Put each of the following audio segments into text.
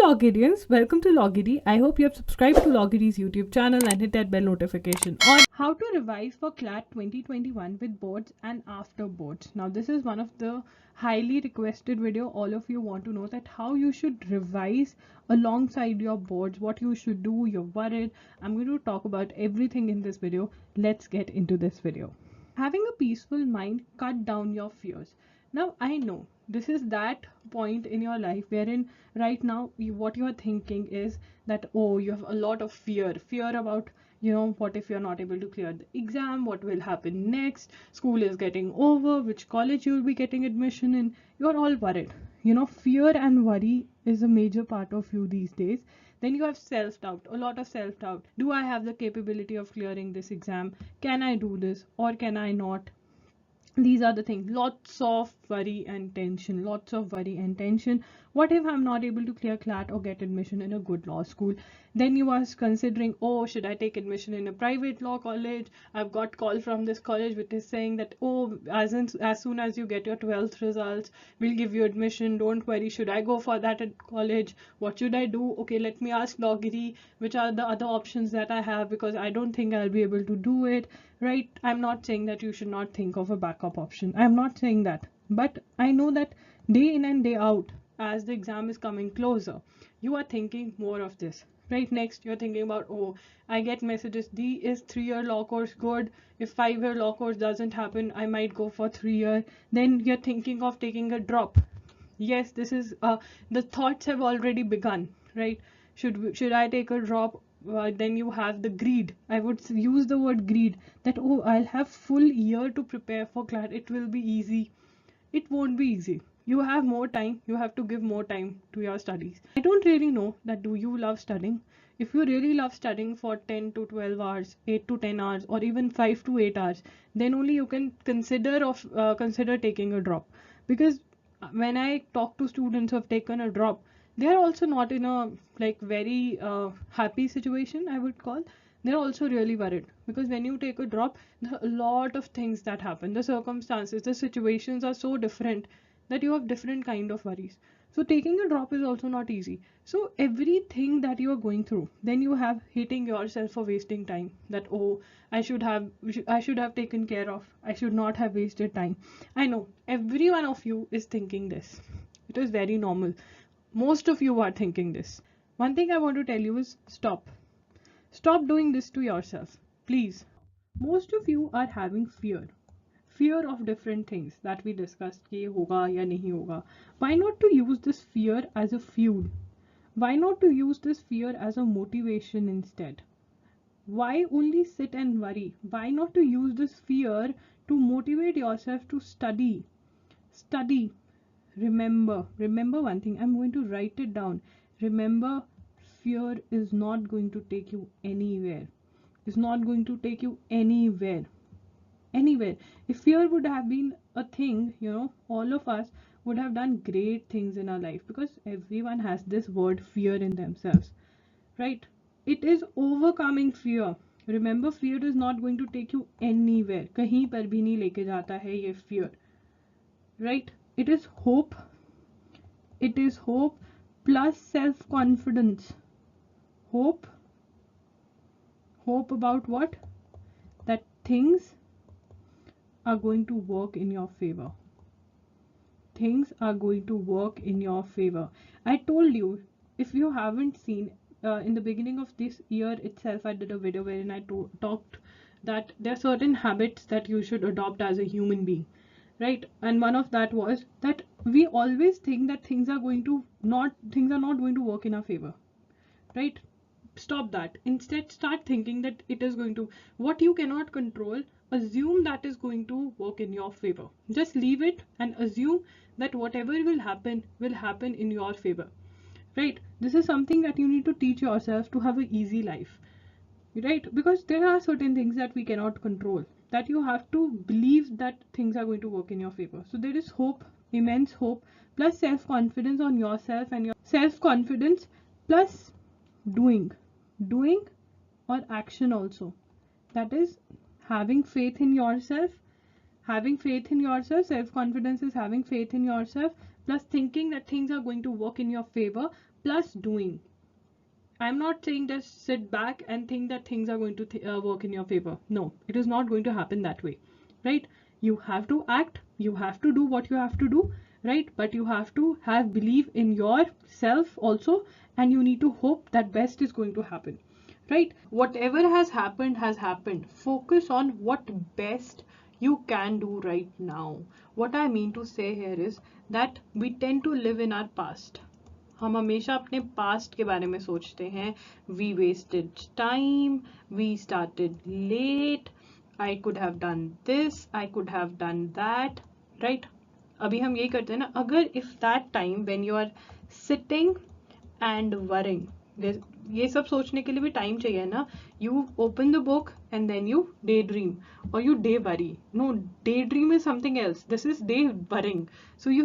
Logirians, welcome to Logiri. I hope you have subscribed to Logiri's YouTube channel and hit that bell notification on how to revise for CLAT 2021 with boards and after boards. Now this is one of the highly requested video. All of you want to know that how you should revise alongside your boards, what you should do, you're worried. I'm going to talk about everything in this video. Let's get into this video. Having a peaceful mind, cut down your fears. Now I know this is that point in your life wherein right now what you are thinking is that, oh, you have a lot of fear about, what if you're not able to clear the exam, what will happen next, school is getting over, which college you'll be getting admission in. You're all worried. Fear and worry is a major part of you these days. Then you have self-doubt, a lot of self-doubt. Do I have the capability of clearing this exam? Can I do this or can I not? These are the things. Lots of worry and tension. What if I'm not able to clear CLAT or get admission in a good law school? Then you are considering, oh, should I take admission in a private law college? I've got call from this college which is saying that, oh, as soon as you get your 12th results, we'll give you admission. Don't worry. Should I go for that at college? What should I do? Okay, let me ask Giri which are the other options that I have, because I don't think I'll be able to do it. Right? I'm not saying that you should not think of a backup option. I'm not saying that. But I know that day in and day out, as the exam is coming closer, you are thinking more of this. Right? Next, you're thinking about, oh, I get messages, is 3-year law course good? If 5-year law course doesn't happen, I might go for 3-year. Then you're thinking of taking a drop. Yes, this is the thoughts have already begun. Right? Should I take a drop? Then you have the greed. I would use the word greed, that, oh, I'll have full year to prepare for CLAT. It will be easy. It won't be easy. You have more time. You have to give more time to your studies. I don't really know that do you love studying. If you really love studying for 10 to 12 hours, 8 to 10 hours, or even 5 to 8 hours, then only you can consider taking a drop. Because when I talk to students who have taken a drop, they are also not in a very happy situation, I would call. They're also really worried, because when you take a drop, there are a lot of things that happen. The circumstances, the situations are so different that you have different kind of worries. So taking a drop is also not easy. So everything that you are going through, then you have hating yourself for wasting time, that, oh, I should have taken care of, I should not have wasted time. I know every one of you is thinking this. It is very normal. Most of you are thinking this. One thing I want to tell you is stop. Stop doing this to yourself, please. Most of you are having fear of different things that we discussed, कि होगा या नहीं होगा. Why not to use this fear as a fuel? Why not to use this fear as a motivation instead? Why only sit and worry? Why not to use this fear to motivate yourself to study? Remember one thing. I'm going to write it down. Remember, fear is not going to take you anywhere. It's not going to take you anywhere. If fear would have been a thing, all of us would have done great things in our life, because everyone has this word fear in themselves. Right? It is overcoming fear. Remember, fear is not going to take you anywhere. कहीं पर भी नहीं लेके जाता है ये fear. Right? It is hope plus self-confidence. Hope about what? That things are going to work in your favor. Things are going to work in your favor. I told you, if you haven't seen, in the beginning of this year itself, I did a video wherein I talked that there are certain habits that you should adopt as a human being. Right? And one of that was that we always think that things are not going to work in our favor. Right? Stop that. Instead, start thinking that it is going to. What you cannot control, assume that is going to work in your favor. Just leave it and assume that whatever will happen in your favor. Right? This is something that you need to teach yourself to have an easy life. Right? Because there are certain things that we cannot control, that you have to believe that things are going to work in your favor. So there is hope, immense hope, plus self-confidence on yourself, and your self-confidence plus doing or action also. That is having faith in yourself. Self-confidence is having faith in yourself plus thinking that things are going to work in your favor plus doing. I'm not saying just sit back and think that things are going to work in your favor. No, it is not going to happen that way, right? You have to act, you have to do what you have to do, right? But you have to have belief in yourself also, and you need to hope that best is going to happen, right? Whatever has happened has happened. Focus on what best you can do right now. What I mean to say here is that we tend to live in our past. हम हमेशा अपने past के बारे में सोचते हैं. We wasted time, we started late, I could have done this, I could have done that, right? अभी हम यही करते हैं ना. अगर if that time when you are sitting and worrying, ये सब सोचने के लिए भी टाइम चाहिए ना. You open the book and then you daydream और you day worry. No, daydream is something else. This is day worrying. So you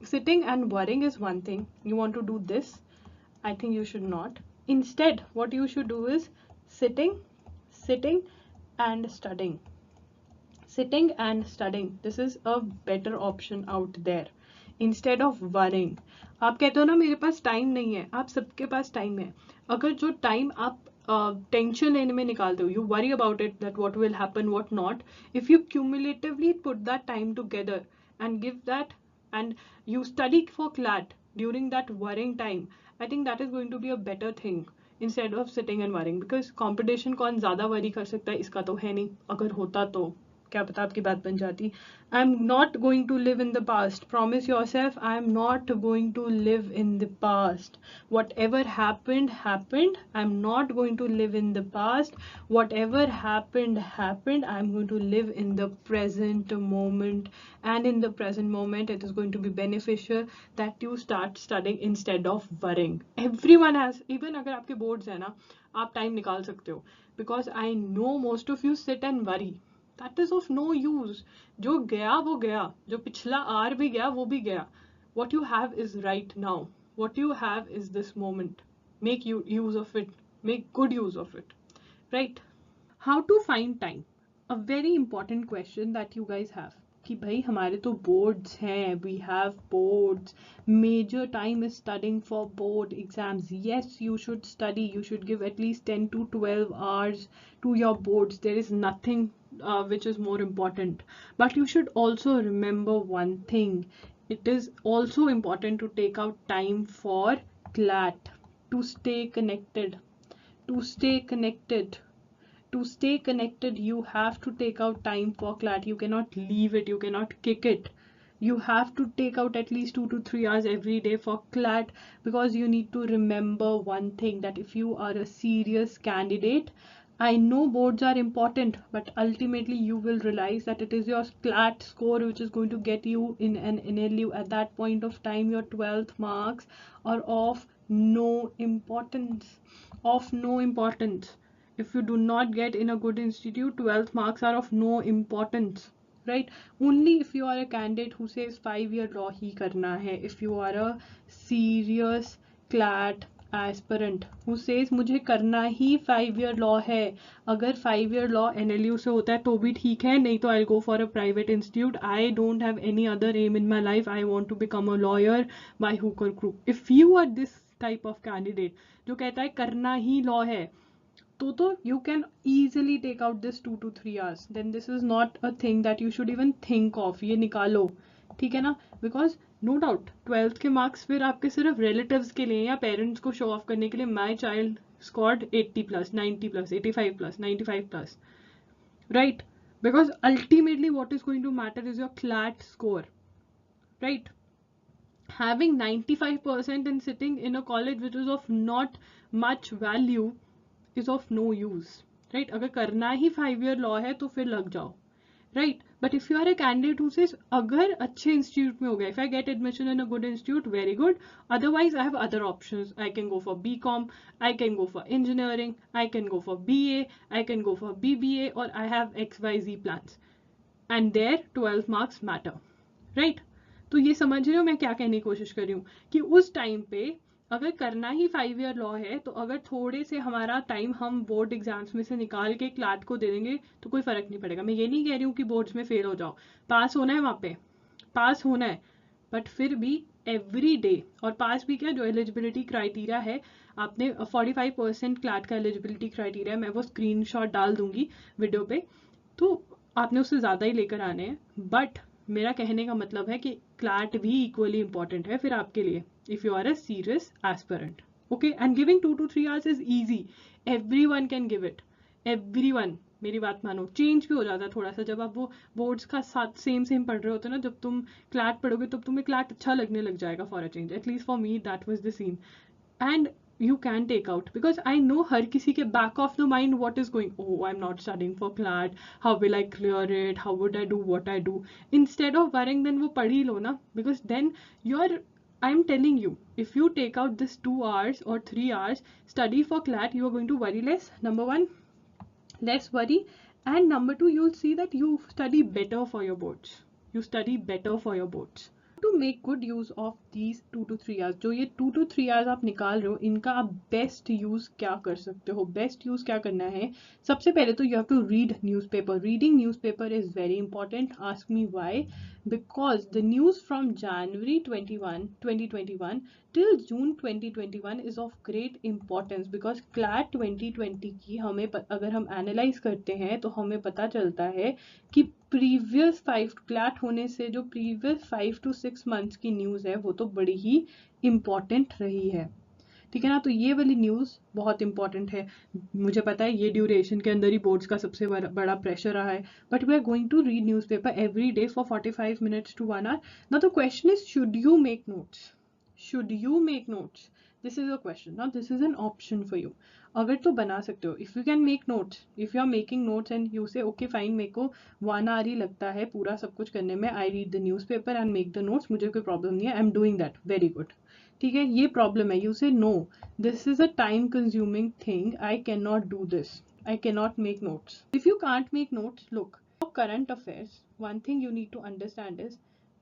sitting and worrying is one thing. You want to do this, I think you should not. Instead, what you should do is sitting and studying. Sitting and studying, this is a better option out there instead of worrying. आप कहते हो ना मेरे पास time नहीं है, आप सबके पास time है. अगर जो टाइम आप टेंशन लेने में निकालते हो, you worry about it, that what will happen, what not. If you cumulatively put that time together and give that, and you study for CLAT during that worrying time, I think that is going to be a better thing instead of sitting and worrying. Because competition कौन ज़्यादा worry कर सकता है, इसका तो है नहीं. अगर होता तो क्या पता आपकी बात बन जाती. I am not going to live in the past. Promise yourself, I am not going to live in the past. Whatever happened happened. I'm not going to live in the past. Whatever happened happened. I'm going to live in the present moment, and in the present moment it is going to be beneficial that you start studying instead of worrying. Everyone has, even अगर आपके boards है ना, आप time निकाल सकते हो. Because I know most of you sit and worry. That is of no use. जो गया वो गया, जो पिछला आर भी गया वो भी गया. What you have is right now. What you have is this moment. Make use of it. Make good use of it. Right? How to find time? A very important question that you guys have. कि भाई हमारे तो boards हैं, we have boards, major time is studying for board exams. Yes, you should study, you should give at least 10 to 12 hours to your boards. There is nothing which is more important. But you should also remember one thing. It is also important to take out time for CLAT, to stay connected. To stay connected. To stay connected, you have to take out time for CLAT. You cannot leave it, you cannot kick it. You have to take out at least 2 to 3 hours every day for CLAT, because you need to remember one thing, that if you are a serious candidate, I know boards are important, but ultimately you will realize that it is your CLAT score which is going to get you in an NLU. At that point of time, your 12th marks are of no importance. Of no importance. If you do not get in a good institute, 12th marks are of no importance, right? Only if you are a candidate who says 5-year law ही करना है, if you are a serious CLAT aspirant who says मुझे करना ही 5-year law है. अगर 5-year law NLU से होता है तो भी ठीक है, नहीं तो I'll go for a private institute. I don't have any other aim in my life. I want to become a lawyer by hook or crook. If you are this type of candidate जो कहता है करना ही law है, तो you can easily take out this 2 to 3 hours. Then this is not a thing that you should even think of. ये निकालो, ठीक है ना? Because no doubt 12th के marks फिर आपके सिर्फ relatives के लिए या parents को show off करने के लिए, my child scored 80 plus, 90 plus, 85 plus, 95 plus, right? Because ultimately what is going to matter is your CLAT score, right? Having 95% and sitting in a college which is of not much value is of no use, right? अगर करना ही 5-year law है तो फिर लग जाओ, right? But if you are a candidate who says अगर अच्छे institute में हो गया, if I get admission in a good institute, very good. Otherwise, I have other options. I can go for BCom, I can go for engineering, I can go for BA, I can go for BBA, or I have XYZ plans. And there 12 marks matter, right? तो ये समझ रहे हो मैं क्या कहने की कोशिश कर रही हूँ, कि उस टाइम पे अगर करना ही 5-year law है, तो अगर थोड़े से हमारा टाइम हम बोर्ड एग्जाम्स में से निकाल के CLAT को दे देंगे तो कोई फर्क नहीं पड़ेगा. मैं ये नहीं कह रही हूँ कि बोर्ड्स में फेल हो जाओ, पास होना है, वहाँ पे पास होना है, बट फिर भी एवरी डे, और पास भी क्या, जो एलिजिबिलिटी क्राइटेरिया है आपने 45% क्लैट का एलिजिबिलिटी क्राइटेरिया, मैं वो स्क्रीनशॉट डाल दूंगी वीडियो पे, तो आपने उससे ज़्यादा ही लेकर आने हैं। बट मेरा कहने का मतलब है कि क्लैट भी इक्वली इंपॉर्टेंट है फिर आपके लिए, if you are a serious aspirant. Okay, and giving 2 to 3 hours is easy, every one can give it, every one. मेरी बात मानो, चेंज भी हो जाता है थोड़ा सा जब आप वो बोर्ड्स का साथ सेम पढ़ रहे होते हो ना, जब तुम क्लैट पढ़ोगे तब तुम्हें क्लैट अच्छा लगने लग जाएगा for a change, at least for me that was the scene. And you can take out, because I know हर किसी के back of the mind what is going, oh I'm not studying for CLAT, how will I clear it, how would I do what I do, instead of worrying then वो पढ़ ही लो ना, because then you're, I'm telling you, if you take out this 2 hours or 3 hours study for CLAT, you are going to worry less, number one, less worry, and number two, you'll see that you study better for your boards, you study better for your boards. To make good use of these 2 to 3 hours, जो ये 2 to 3 hours आप निकाल रहे हो, इनका आप best use क्या कर सकते हो? बेस्ट यूज क्या करना है? सबसे पहले तो you have to read newspaper. Reading newspaper is very important. Ask me why. Because the news from January 2021 till June 2021 is of great importance, because CLAT 2020 की हमें अगर हम एनालाइज करते हैं तो हमें पता चलता है कि प्रीवियस 5 क्लैट होने से जो प्रीवियस 5 to 6 मंथ्स की न्यूज़ है वो तो बड़ी ही इम्पॉर्टेंट रही है, ठीक है ना. तो ये वाली न्यूज़ बहुत इंपॉर्टेंट है. मुझे पता है ये ड्यूरेशन के अंदर ही बोर्ड्स का सबसे बड़ा प्रेशर रहा है, but we are going to read newspaper every day for 45 minutes to 1 hour. Now the question is, should you make notes? Should you make notes? This is a question. Now this is an option for you. अगर तो बना सकते हो, if you can make notes, if you are making notes and you say okay fine, मेरे को 1 hour ही लगता है पूरा सब कुछ करने में, I read the newspaper and make the notes, मुझे कोई प्रॉब्लम नहीं है, I am doing that, very good. ठीक है, ये प्रॉब्लम है, you say no, this is a time consuming thing, I can not do this, I can not make notes. If you can't make notes, look, for current affairs one thing you need to understand is,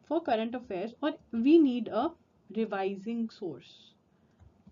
for current affairs और we need a revising source.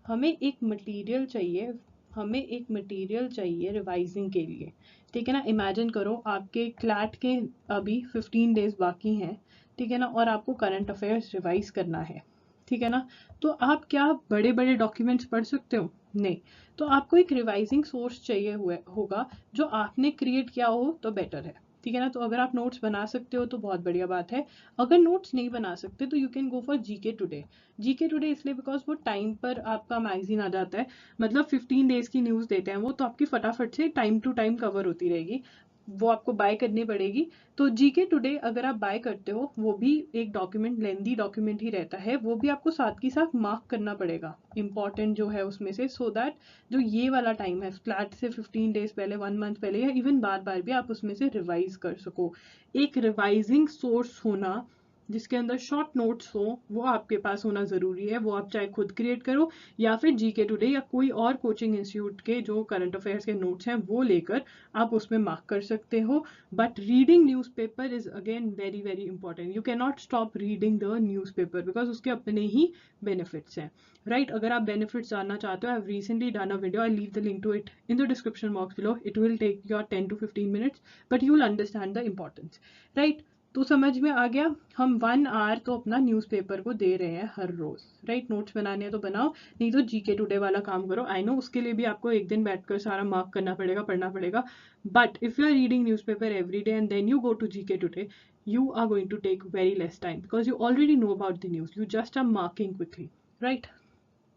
हमें एक material चाहिए, हमें एक material चाहिए revising के लिए, ठीक है ना. इमेजिन करो आपके क्लैट के अभी 15 days बाकी हैं, ठीक है ना, और आपको करंट अफेयर्स रिवाइज करना है, ठीक है ना. तो आप क्या बड़े बड़े डॉक्यूमेंट्स पढ़ सकते हो? नहीं. तो आपको एक रिवाइजिंग सोर्स चाहिए होगा जो आपने क्रिएट किया हो तो बेटर है, ठीक है ना. तो अगर आप नोट्स बना सकते हो तो बहुत बढ़िया बात है. अगर नोट्स नहीं बना सकते तो you can go for GK today. GK today इसलिए बिकॉज वो टाइम पर आपका मैगजीन आ जाता है, मतलब 15 days की न्यूज़ देते हैं वो, तो आपकी फटाफट से टाइम टू टाइम कवर होती रहेगी, वो आपको बाय करनी पड़ेगी. तो जीके टुडे अगर आप बाय करते हो, वो भी एक डॉक्यूमेंट, लेंदी डॉक्यूमेंट ही रहता है, वो भी आपको साथ की साथ मार्क करना पड़ेगा इंपॉर्टेंट जो है उसमें से, सो दैट जो ये वाला टाइम है फ्लैट से 15 days पहले, 1 month पहले, या इवन बार बार भी आप उसमें से रिवाइज कर सको. एक रिवाइजिंग सोर्स होना जिसके अंदर शॉर्ट नोट्स हो, वो आपके पास होना ज़रूरी है. वो आप चाहे खुद क्रिएट करो या फिर जीके टुडे या कोई और कोचिंग इंस्टीट्यूट के जो करंट अफेयर्स के नोट्स हैं वो लेकर आप उसमें मार्क कर सकते हो. But reading newspaper is again very very important. You can not stop reading the newspaper because उसके अपने ही बेनिफिट्स हैं, राइट. अगर आप बेनिफिट्स जानना चाहते हो, I have recently done a video, I leave the link to it in the description box below. It will take your 10 to 15 minutes, but you will understand the importance, right. तो समझ में आ गया. हम 1 hour तो अपना newspaper को दे रहे हैं हर रोज, राइट. नोट्स बनाने हैं तो बनाओ, नहीं तो जीके टुडे वाला काम करो. आई नो उसके लिए भी आपको एक दिन बैठकर सारा मार्क करना पड़ेगा, पढ़ना पड़ेगा, but if you are reading newspaper every day and then you go to GK today, you are going to take very less time because you already know about the news, you just are marking quickly, right.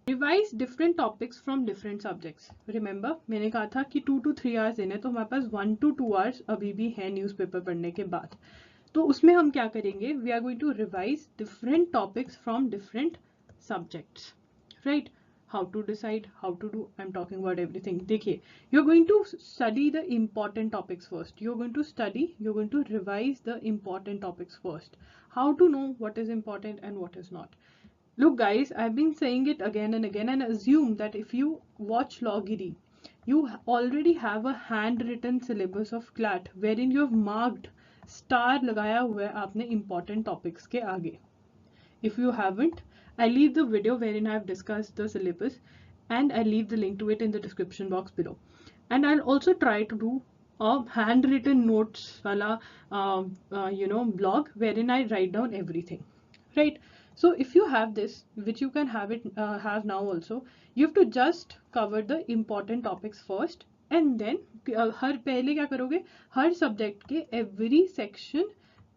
Revise different topics from different subjects. Remember मैंने कहा था कि 2 to 3 hours देने, तो हमारे पास 1 to 2 hours अभी भी है न्यूज़पेपर पढ़ने के बाद. तो उसमें हम क्या करेंगे, we are going to revise different topics from different subjects, right. How to decide, how to do, I am talking about everything. देखिए, you are going to study the important topics first. You are going to study, you are going to revise the important topics first. How to know what is important and what is not. Look guys, I've been saying it again and again, and assume that if you watch Law Giri, you already have a handwritten syllabus of CLAT wherein you have marked star लगाया हुआ है आपने important topics के आगे. If you haven't, I leave the video wherein I have discussed the syllabus and I leave the link to it in the description box below. And I'll also try to do a handwritten notes wala blog wherein I write down everything, right. So if you have this, which you can have now also, you have to just cover the important topics first, and then हर पहले क्या करोगे, हर subject के every section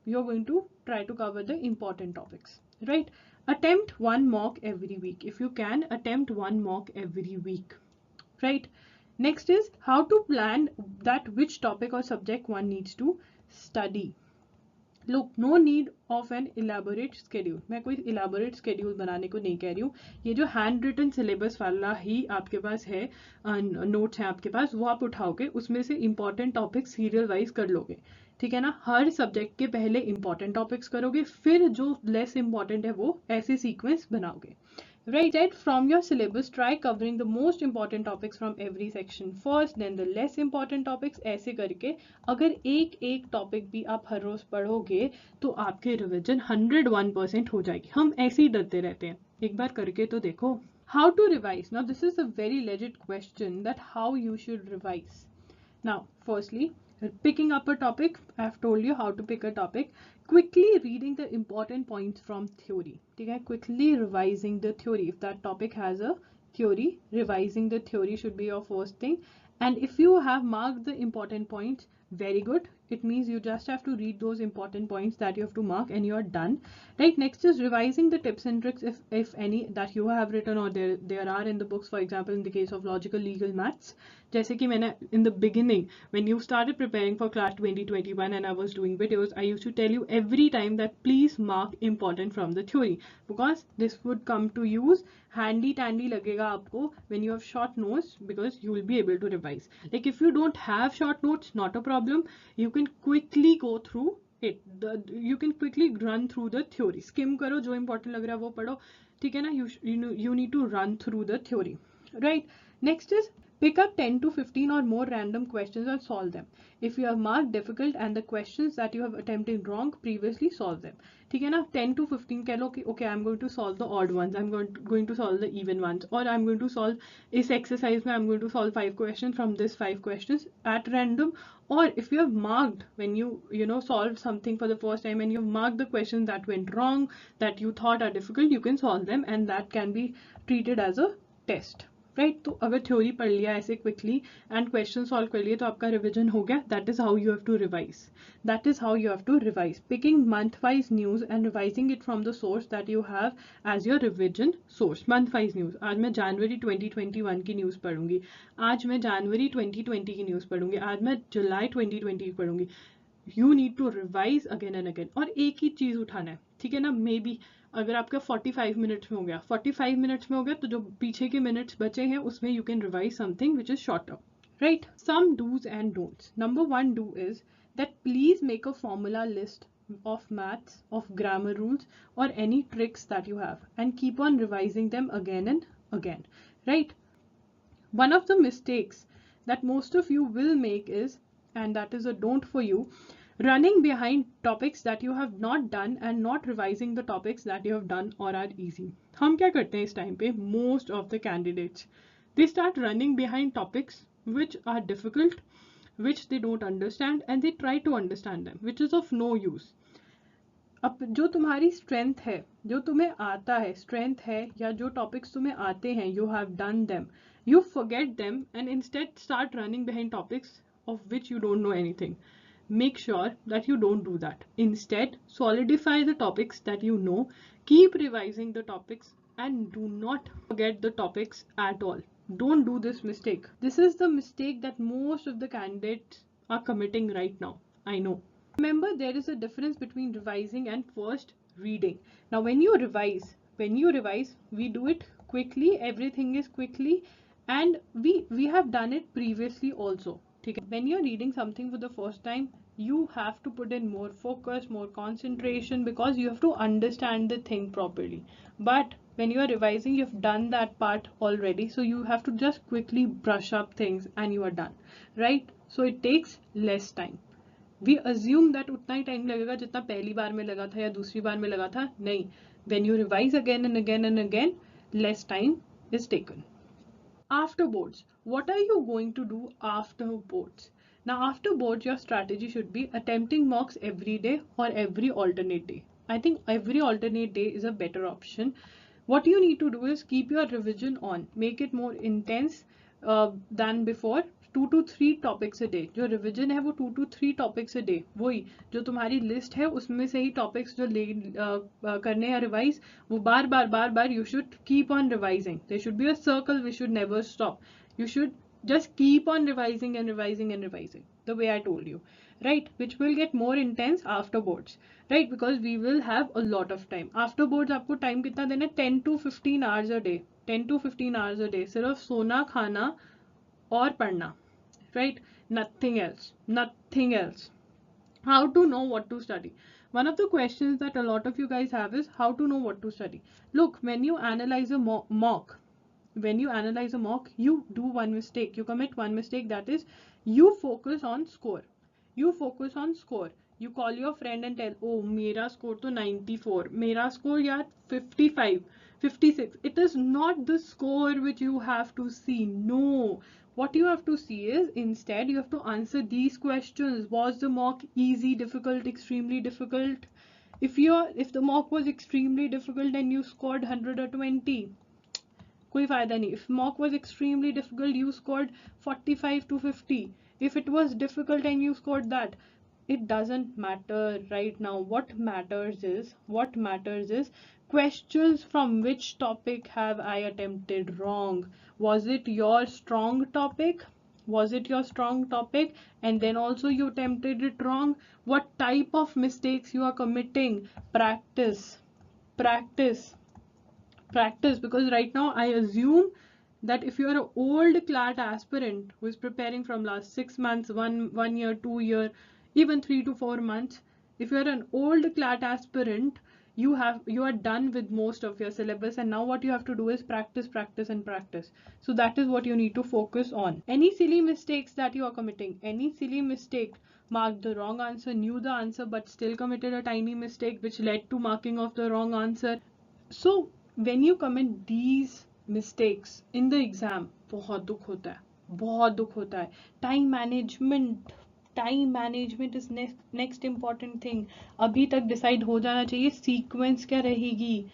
you're going to try to cover the important topics, right? Attempt one mock every week. If you can, attempt one mock every week, right? Next is how to plan that which topic or subject one needs to study. Look, no need of an elaborate schedule. मैं कोई elaborate schedule बनाने को नहीं कह रही हूँ. ये जो hand written syllabus वाला ही आपके पास है, notes हैं आपके पास, वो आप उठाओगे, उसमें से important topics serial wise कर लोगे, ठीक है ना? हर subject के पहले important topics करोगे, फिर जो less important है वो ऐसे sequence बनाओगे. Right, from your syllabus, try covering the most important topics from every section first, then the less important topics. ऐसे करके अगर एक टॉपिक भी आप हर रोज पढ़ोगे तो आपके रिवीजन 101% हो जाएगी. हम ऐसे ही डरते रहते हैं, एक बार करके तो देखो. How to revise? Now this is a very legit question, that how you should revise. Now, firstly, picking up a topic. I've told you how to pick a topic. Quickly reading the important points from theory. Okay? Quickly revising the theory. If that topic has a theory, revising the theory should be your first thing. And if you have marked the important points, very good. It means you just have to read those important points that you have to mark and you are done. Right, next is revising the tips and tricks, if any, that you have written or there are in the books. For example, in the case of logical, legal, maths, जैसे कि मैंने in the beginning, when you started preparing for CLAT 2021 and I was doing videos, I used to tell you every time that please mark important from the theory, because this would come to use handy dandy लगेगा आपको when you have short notes, because you will be able to revise. Like if you don't have short notes, not a problem, you can quickly go through it. You can quickly run through the theory. Skim करो, जो important लग रहा है वो पढ़ो, ठीक है ना? You need to run through the theory, right? Next is pick up 10 to 15 or more random questions and solve them. If you have marked difficult and the questions that you have attempted wrong previously, solve them. ठीक है ना? 10 to 15 कह लो कि okay, I'm going to solve the odd ones, I'm going to solve the even ones, or I'm going to solve इस exercise में I'm going to solve 5 questions from this 5 questions at random. Or if you have marked, when you know solved something for the first time and you've marked the questions that went wrong, that you thought are difficult, you can solve them, and that can be treated as a test. Right, तो अगर theory पढ़ लिया ऐसे quickly and question solve कर लिए तो आपका revision हो गया. That is how you have to revise. That is how you have to revise. Picking month wise news and revising it from the source that you have as your revision source. Month wise news, आज मैं जनवरी 2021 की news पढ़ूंगी, आज मैं जनवरी 2020 की news पढ़ूंगी, आज मैं जुलाई 2020 की पढ़ूंगी. You need to revise again and again. और एक ही चीज़ उठाना है, ठीक है ना? मे बी अगर आपका 45 मिनट्स में हो गया, 45 मिनट्स में हो गया, तो जो पीछे के मिनट्स बचे हैं उसमें you can revise something which is shorter, right? Some dos and don'ts. Number 1 do is that please make a formula list of maths, of grammar rules, or any tricks that you have, and keep on revising them again and again, right? One of the mistakes that most of you will make is, and that is a don't for you, running behind topics that you have not done and not revising the topics that you have done or are easy. हम क्या करते हैं इस time पे? Most of the candidates, they start running behind topics which are difficult, which they don't understand, and they try to understand them, which is of no use. अब जो तुम्हारी strength है, जो तुम्हें आता है, स्ट्रेंथ है, या जो टॉपिक्स तुम्हें आते हैं, you have done them, you forget them and instead start running behind topics of which you don't know anything. Make sure that you don't do that. Instead, solidify the topics that you know, keep revising the topics, and do not forget the topics at all. Don't do this mistake. This is the mistake that most of the candidates are committing right now. I know. Remember, there is a difference between revising and first reading. Now, when you revise, we do it quickly. Everything is quickly, and we have done it previously also. Okay? When you're reading something for the first time, you have to put in more focus, more concentration, because you have to understand the thing properly. But when you are revising, you've done that part already, so you have to just quickly brush up things and you are done, right? So it takes less time. We assume that उतना ही time लगेगा जितना पहली बार में लगा था या दूसरी बार में लगा था. नहीं, when you revise again and again and again, less time is taken. After boards, what are you going to do after boards? Now, after boards, your strategy should be attempting mocks every day or every alternate day. I think every alternate day is a better option. What you need to do is keep your revision on, make it more intense than before. 2 to 3 topics a day, जो revision है वो 2 to 3 topics a day, वही जो तुम्हारी list है उसमें से ही topics जो करने हैं रिवाइज, वो बार बार बार बार you should keep on revising. There should be a circle, we should never stop. You should just keep on revising and revising and revising the way I told you, right? Which will get more intense after boards, right? Because we will have a lot of time after boards. आपको time कितना देना है? 10 to 15 hours a day. 10 to 15 hours a day सिर्फ सोना, खाना और पढ़ना, right? Nothing else, nothing else. How to know what to study? One of the questions that a lot of you guys have is how to know what to study. Look, when you analyze a mock, you do one mistake, you commit one mistake, that is you focus on score. You call your friend and tell, oh mera score to 94, mera score yaar 55, 56. It is not the score which you have to see. No, what you have to see is instead you have to answer these questions. Was the mock easy, difficult, extremely difficult? If the mock was extremely difficult and you scored 120, कोई फायदा नहीं. If mock was extremely difficult, you scored 45 to 50. If it was difficult and you scored that, it doesn't matter right now. What matters is questions from which topic have I attempted wrong. Was it your strong topic? And then also you attempted it wrong. What type of mistakes you are committing? Practice, because right now I assume that if you're an old CLAT aspirant who is preparing from last 6 months, one year, 2 year, even 3 to 4 months, if you're an old CLAT aspirant, you are done with most of your syllabus, and now what you have to do is practice. So that is what you need to focus on. Any silly mistakes that you are committing, marked the wrong answer, knew the answer but still committed a tiny mistake which led to marking of the wrong answer. So when you commit these mistakes in the exam, बहुत दुख होता है. Time management is next important thing. अभी तक decide हो जाना चाहिए sequence क्या रहेगी.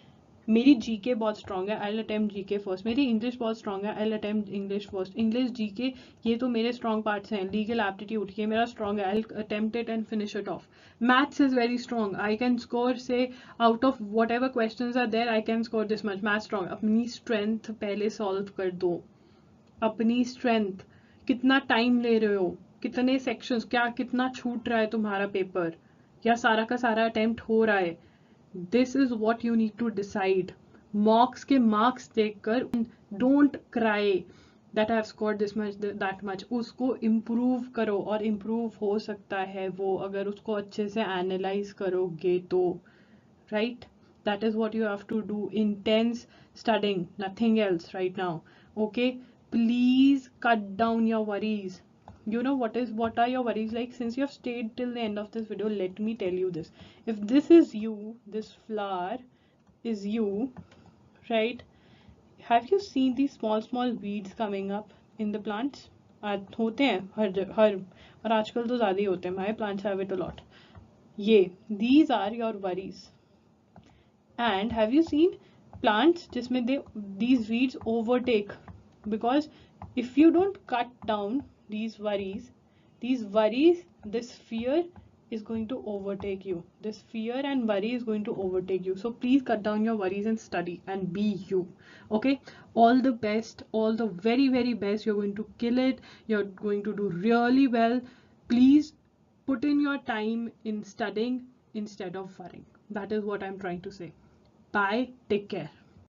मेरी GK बहुत strong है, I'll attempt GK first. मेरी English बहुत strong है, I'll attempt English first. English, GK ये तो मेरे strong parts हैं. Legal aptitude ये मेरा strong है, I'll attempt it and finish it off. Maths is very strong. I can score, say, out of whatever questions are there, I can score this much. Maths strong. अपनी strength पहले solve कर दो. अपनी strength. कितना time ले रहे हो? कितने sections? कितना छूट रहा है तुम्हारा paper? या सारा का सारा attempt हो रहा है? This is what you need to decide. Mocks के marks देखकर don't cry that I have scored this much, that much. उसको improve करो, और improve हो सकता है वो अगर उसको अच्छे से analyze करोगे तो, right? That is what you have to do. Intense studying, nothing else right now. Okay, please cut down your worries. You know what are your worries like? Since you have stayed till the end of this video, let me tell you this. If this is you, this flower is you, right? Have you seen these small weeds coming up in the plants? होते हैं हर और आजकल तो ज़्यादा ही होते हैं. My plants have it a lot. These are your worries. And have you seen plants जिसमें these weeds overtake? Because if you don't cut down these worries, this fear is going to overtake you. This fear and worry is going to overtake you. So please cut down your worries and study and be you. Okay, all the best, all the very, very best. You're going to kill it. You're going to do really well. Please put in your time in studying instead of worrying. That is what I'm trying to say. Bye. Take care.